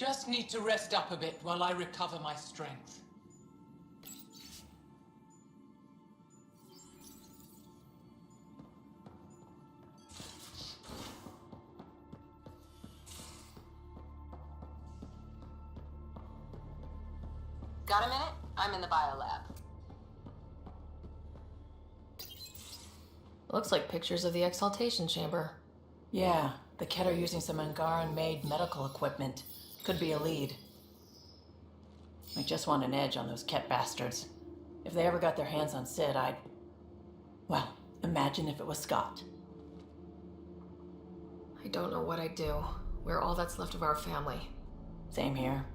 Just need to rest up a bit while I recover my strength. Got a minute? I'm in the biolab. Looks like pictures of the exaltation chamber. Yeah, the Ket are using some Angaran-made medical equipment. Could be a lead. I just want an edge on those Ket bastards. If they ever got their hands on Sid, I'd... Well, imagine if it was Scott. I don't know what I'd do. We're all that's left of our family. Same here.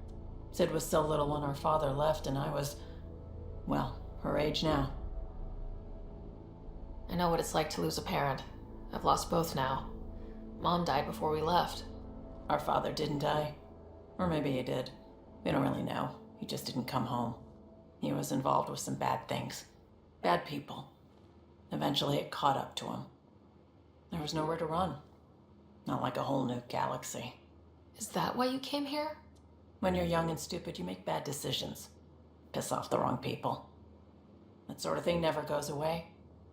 Sid was so little when our father left, and I was... well, her age now. I know what it's like to lose a parent. I've lost both now. Mom died before we left. Our father didn't die. Or maybe he did. We don't really know. He just didn't come home. He was involved with some bad things. Bad people. Eventually it caught up to him. There was nowhere to run. Not like a whole new galaxy. Is that why you came here? When you're young and stupid, you make bad decisions. Piss off the wrong people. That sort of thing never goes away.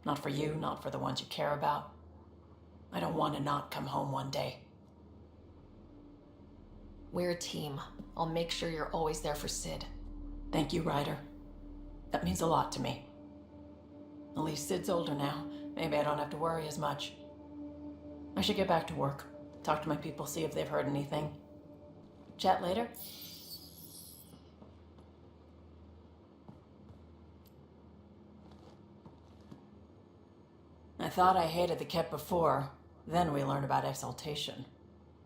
Not for you, not for the ones you care about. I don't want to not come home one day. We're a team. I'll make sure you're always there for Sid. Thank you, Ryder. That means a lot to me. At least Sid's older now. Maybe I don't have to worry as much. I should get back to work. Talk to my people, see if they've heard anything. Chat later? I thought I hated the Ket before. Then we learned about exaltation.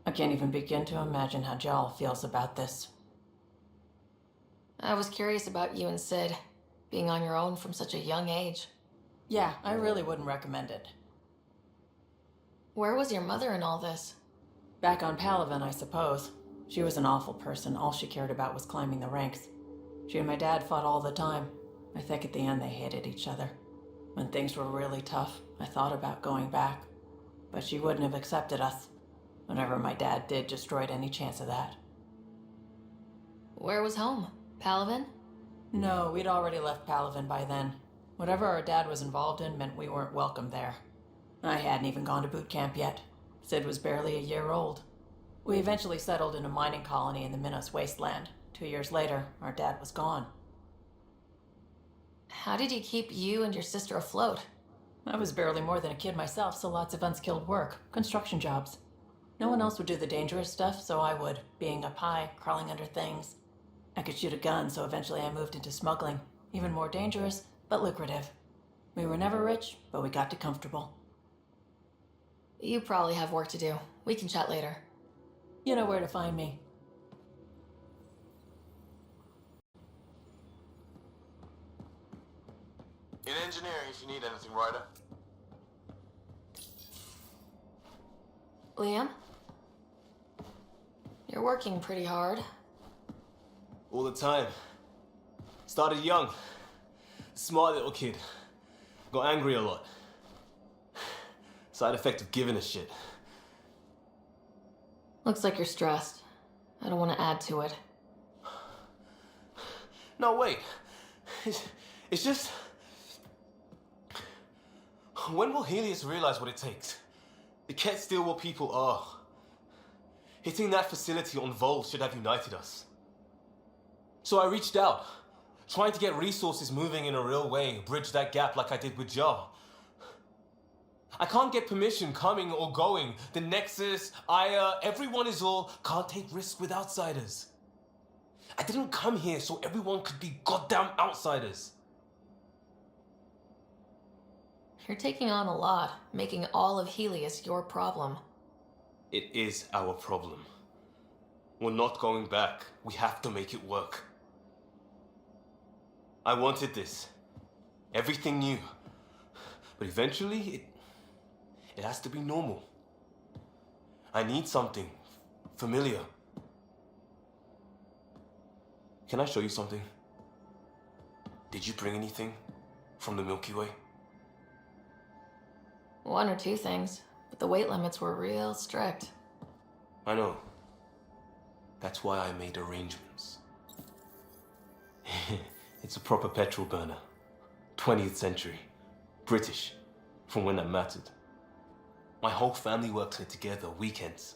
I can't even begin to imagine how Jal feels about this. I was curious about you and Sid, being on your own from such a young age. Yeah, I really wouldn't recommend it. Where was your mother in all this? Back on Palaven, I suppose. She was an awful person. All she cared about was climbing the ranks. She and my dad fought all the time. I think at the end they hated each other. When things were really tough, I thought about going back. But she wouldn't have accepted us. Whatever my dad did destroyed any chance of that. Where was home? Palaven? No, we'd already left Palaven by then. Whatever our dad was involved in meant we weren't welcome there. I hadn't even gone to boot camp yet. Sid was barely a year old. We eventually settled in a mining colony in the Minos wasteland. 2 years later, our dad was gone. How did he keep you and your sister afloat? I was barely more than a kid myself, so lots of unskilled work, construction jobs. No one else would do the dangerous stuff, so I would, being up high, crawling under things. I could shoot a gun, so eventually I moved into smuggling. Even more dangerous, but lucrative. We were never rich, but we got to comfortable. You probably have work to do. We can chat later. You know where to find me. In engineering, if you need anything, Ryder. Liam? You're working pretty hard. All the time. Started young. Smart little kid. Got angry a lot. Side effect of giving a shit. Looks like you're stressed. I don't want to add to it. No, wait. It's just... When will Helios realize what it takes? The Ket still what people are. Hitting that facility on Vol should have united us. So I reached out, trying to get resources moving in a real way, bridge that gap like I did with Jar. I can't get permission coming or going. The Nexus, ITA, everyone is all, can't take risks with outsiders. I didn't come here so everyone could be goddamn outsiders. You're taking on a lot, making all of Helios your problem. It is our problem. We're not going back. We have to make it work. I wanted this. Everything new. But eventually, it has to be normal. I need something familiar. Can I show you something? Did you bring anything from the Milky Way? One or two things, but the weight limits were real strict. I know. That's why I made arrangements. It's a proper petrol burner. 20th century. British. From when that mattered. My whole family works on it together, weekends.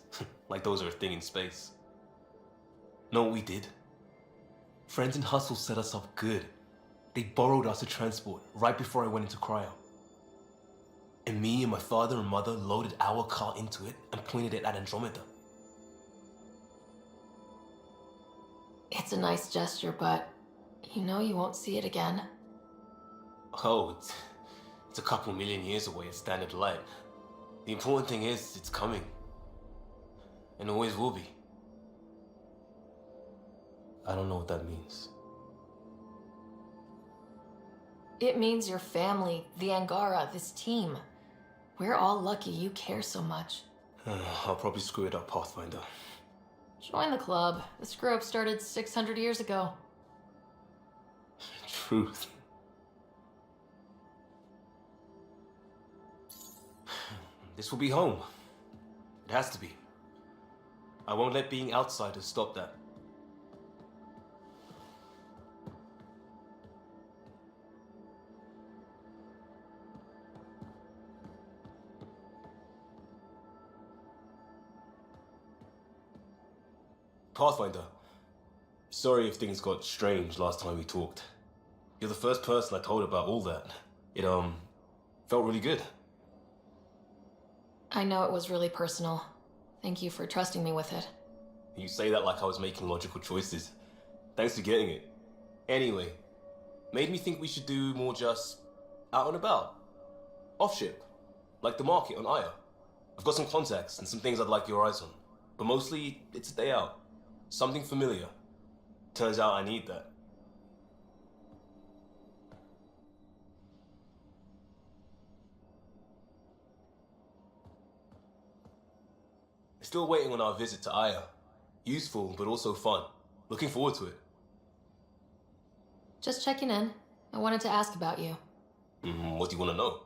Like those are a thing in space. Know what we did? Friends in Hustle set us up good. They borrowed us a transport right before I went into cryo. And me and my father and mother loaded our car into it and pointed it at Andromeda. It's a nice gesture, but you know you won't see it again. Oh, it's a couple million years away at standard light. The important thing is, it's coming. And always will be. I don't know what that means. It means your family, the Angara, this team. We're all lucky you care so much. I'll probably screw it up, Pathfinder. Join the club. The screw-up started 600 years ago. Truth. This will be home. It has to be. I won't let being outsiders stop that. Pathfinder, sorry if things got strange last time we talked. You're the first person I told about all that. It, felt really good. I know it was really personal. Thank you for trusting me with it. You say that like I was making logical choices. Thanks for getting it. Anyway, made me think we should do more just out and about. Off ship. Like the market on Aya. I've got some contacts and some things I'd like your eyes on. But mostly, it's a day out. Something familiar. Turns out I need that. Still waiting on our visit to Aya. Useful, but also fun. Looking forward to it. Just checking in. I wanted to ask about you. What do you want to know?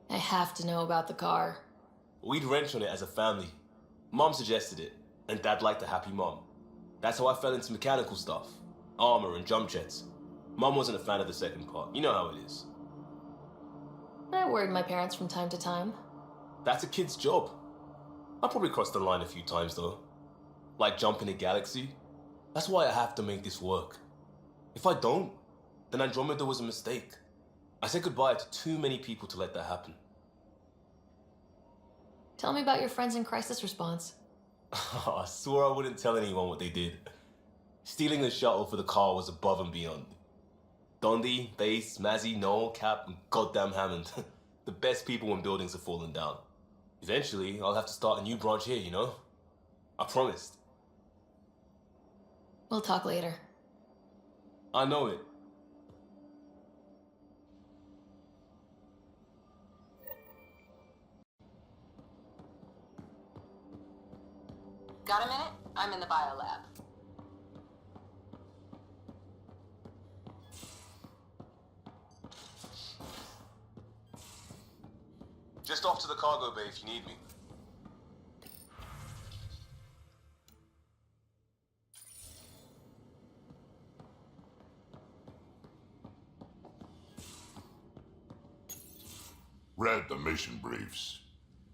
I have to know about the car. We'd wrench on it as a family. Mom suggested it, and Dad liked a happy mom. That's how I fell into mechanical stuff. Armor and jump jets. Mom wasn't a fan of the second part. You know how it is. I worried my parents from time to time. That's a kid's job. I probably crossed the line a few times though. Like jumping a galaxy. That's why I have to make this work. If I don't, then Andromeda was a mistake. I said goodbye to too many people to let that happen. Tell me about your friends in crisis response. I swore I wouldn't tell anyone what they did. Stealing the shuttle for the car was above and beyond. Dondi, Base, Mazzy, Noel, Cap, and goddamn Hammond. The best people when buildings have fallen down. Eventually, I'll have to start a new branch here, you know? I promised. We'll talk later. I know it. Got a minute? I'm in the biolab. Just off to the cargo bay if you need me. Read the mission briefs.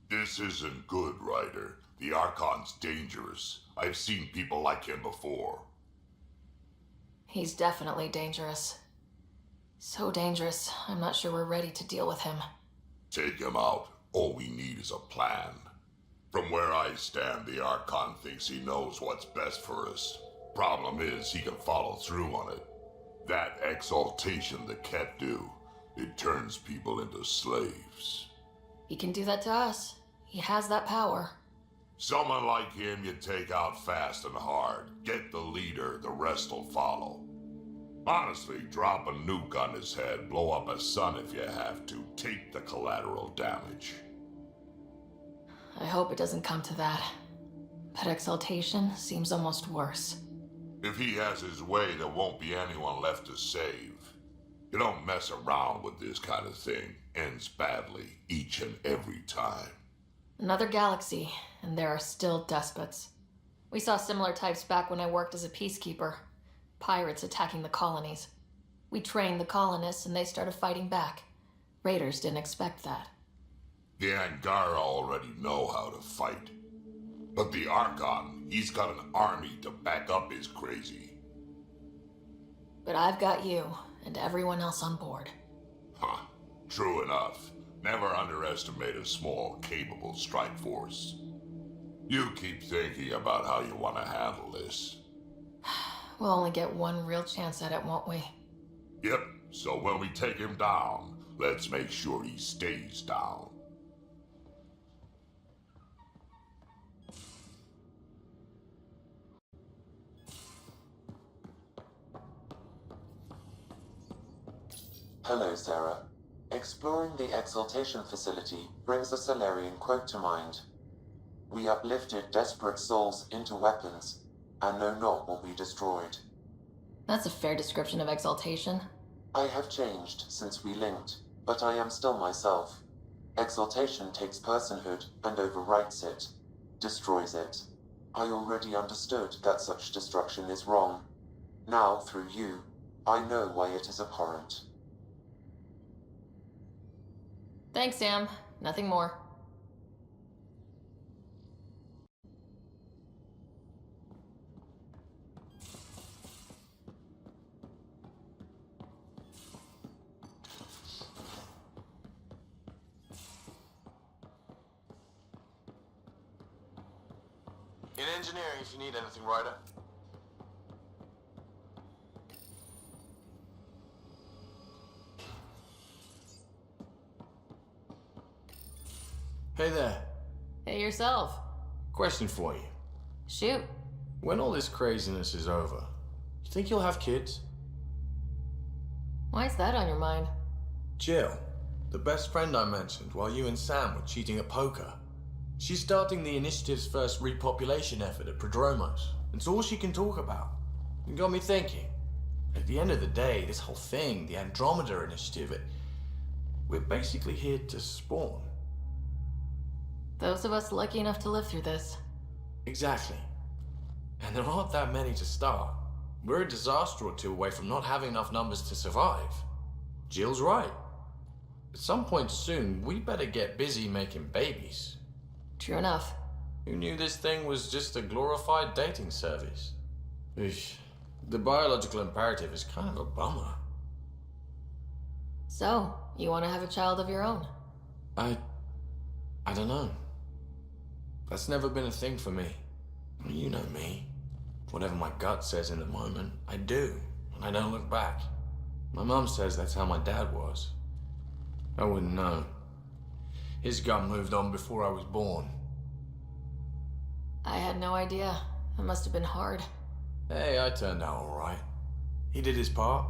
This isn't good, Ryder. The Archon's dangerous. I've seen people like him before. He's definitely dangerous. So dangerous, I'm not sure we're ready to deal with him. Take him out. All we need is a plan. From where I stand, the Archon thinks he knows what's best for us. Problem is, he can follow through on it. That exaltation the Ket do, it turns people into slaves. He can do that to us. He has that power. Someone like him you take out fast and hard. Get the leader, the rest will follow. Honestly, drop a nuke on his head, blow up a sun if you have to. Take the collateral damage. I hope it doesn't come to that. But exaltation seems almost worse. If he has his way, there won't be anyone left to save. You don't mess around with this kind of thing. Ends badly, each and every time. Another galaxy, and there are still despots. We saw similar types back when I worked as a peacekeeper. Pirates attacking the colonies. We trained the colonists and they started fighting back. Raiders didn't expect that. The Angara already know how to fight. But the Archon, he's got an army to back up his crazy. But I've got you and everyone else on board. Huh. True enough. Never underestimate a small, capable strike force. You keep thinking about how you want to handle this. We'll only get one real chance at it, won't we? Yep, so when we take him down, let's make sure he stays down. Hello, Sarah. Exploring the Exaltation facility brings a Solarian quote to mind. We uplifted desperate souls into weapons, and know not will be destroyed. That's a fair description of Exaltation. I have changed since we linked, but I am still myself. Exaltation takes personhood and overwrites it, destroys it. I already understood that such destruction is wrong. Now, through you, I know why it is abhorrent. Thanks, Sam. Nothing more. In engineering, if you need anything, Ryder. Hey there. Hey yourself. Question for you. Shoot. When all this craziness is over, you think you'll have kids? Why's that on your mind? Jill, the best friend I mentioned while you and Sam were cheating at poker. She's starting the initiative's first repopulation effort at Prodromos. It's all she can talk about. It got me thinking. At the end of the day, this whole thing, the Andromeda initiative, we're basically here to spawn. Those of us lucky enough to live through this. Exactly. And there aren't that many to start. We're a disaster or two away from not having enough numbers to survive. Jill's right. At some point soon, we better get busy making babies. True enough. Who knew this thing was just a glorified dating service? Eesh. The biological imperative is kind of a bummer. So, you want to have a child of your own? I don't know. That's never been a thing for me. You know me. Whatever my gut says in the moment, I do, and I don't look back. My mum says that's how my dad was. I wouldn't know. His gut moved on before I was born. I had no idea. It must have been hard. Hey, I turned out all right. He did his part,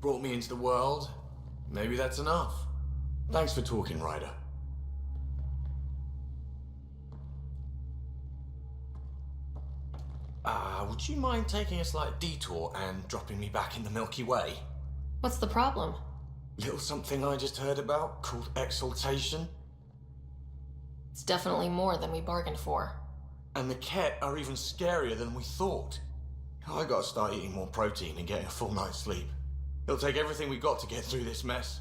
brought me into the world. Maybe that's enough. Thanks for talking, Ryder. Would you mind taking a slight detour and dropping me back in the Milky Way? What's the problem? Little something I just heard about called exaltation. It's definitely more than we bargained for. And the Ket are even scarier than we thought. I gotta start eating more protein and getting a full night's sleep. It'll take everything we got to get through this mess.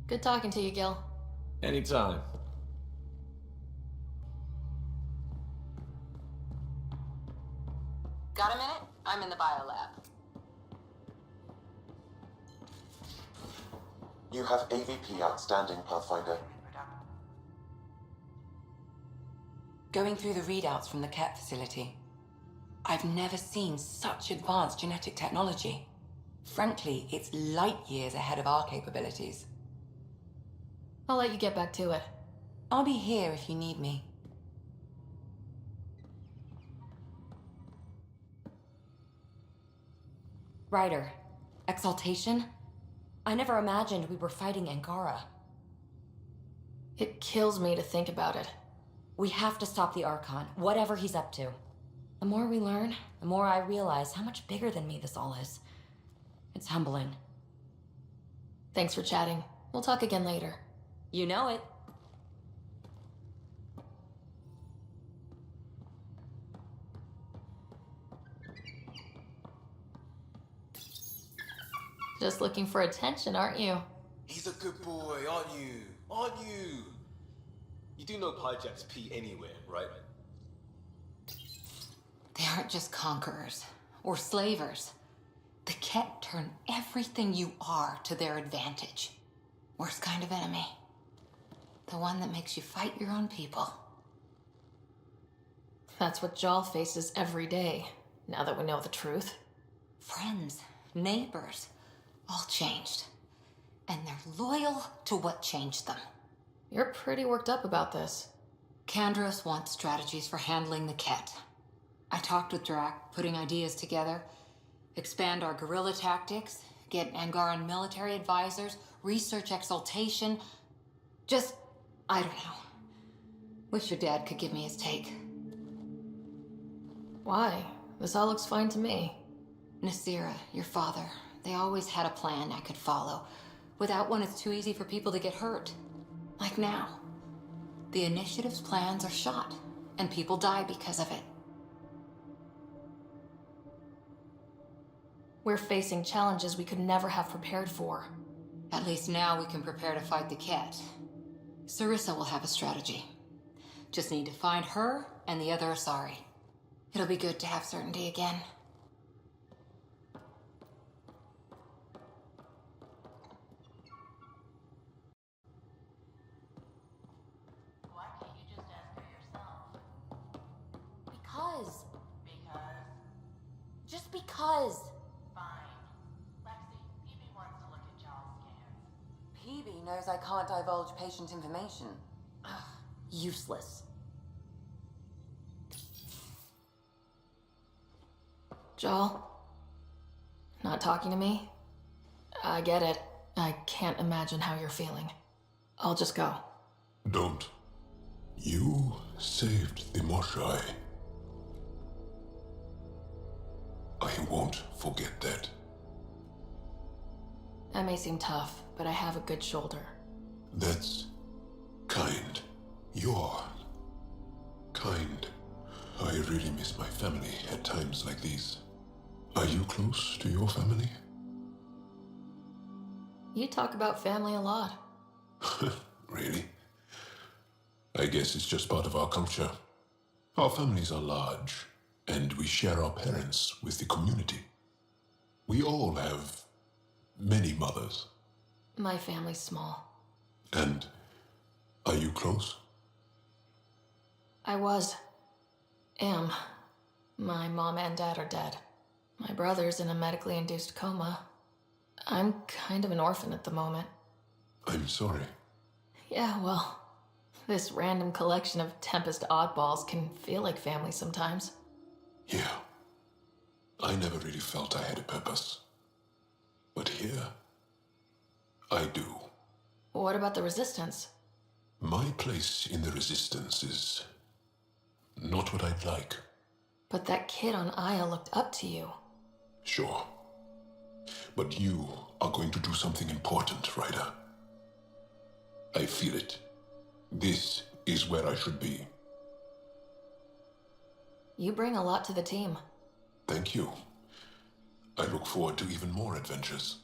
Good talking to you, Gil. Anytime. Got a minute? I'm in the biolab. You have AVP outstanding, Pathfinder. Going through the readouts from the Ket facility, I've never seen such advanced genetic technology. Frankly, it's light years ahead of our capabilities. I'll let you get back to it. I'll be here if you need me. Ryder, Exaltation? I never imagined we were fighting Angara. It kills me to think about it. We have to stop the Archon, whatever he's up to. The more we learn, the more I realize how much bigger than me this all is. It's humbling. Thanks for chatting. We'll talk again later. You know it. Just looking for attention, aren't you? He's a good boy, aren't you? Aren't you? You do know Pyjack's pee anywhere, right? They aren't just conquerors or slavers. The Ket turn everything you are to their advantage. Worst kind of enemy. The one that makes you fight your own people. That's what Jal faces every day, now that we know the truth. Friends, neighbors, all changed. And they're loyal to what changed them. You're pretty worked up about this. Kandros wants strategies for handling the Ket. I talked with Drac, putting ideas together. Expand our guerrilla tactics, get Angaran military advisors, research exaltation. Just, I don't know. Wish your dad could give me his take. Why? This all looks fine to me. Nasira, your father, they always had a plan I could follow. Without one, it's too easy for people to get hurt. Like now. The initiative's plans are shot, and people die because of it. We're facing challenges we could never have prepared for. At least now we can prepare to fight the Ket. Sarissa will have a strategy. Just need to find her and the other Asari. It'll be good to have certainty again. Why can't you just ask her yourself? Because. Because? Just because. Fine. Lexi, Phoebe wants to look at Jal's scans. Peavy knows I can't divulge patient information. Useless. Jal? Not talking to me? I get it. I can't imagine how you're feeling. I'll just go. Don't. You saved the Moshai. I won't forget that. That may seem tough, but I have a good shoulder. That's kind. You're kind. I really miss my family at times like these. Are you close to your family? You talk about family a lot. Really? I guess it's just part of our culture. Our families are large, and we share our parents with the community. We all have many mothers. My family's small. And are you close? I was. Am. My mom and dad are dead. My brother's in a medically induced coma. I'm kind of an orphan at the moment. I'm sorry. Yeah, well, this random collection of Tempest oddballs can feel like family sometimes. Yeah. I never really felt I had a purpose. But here, I do. What about the Resistance? My place in the Resistance is not what I'd like. But that kid on Aya looked up to you. Sure. But you are going to do something important, Ryder. I feel it. This is where I should be. You bring a lot to the team. Thank you. I look forward to even more adventures.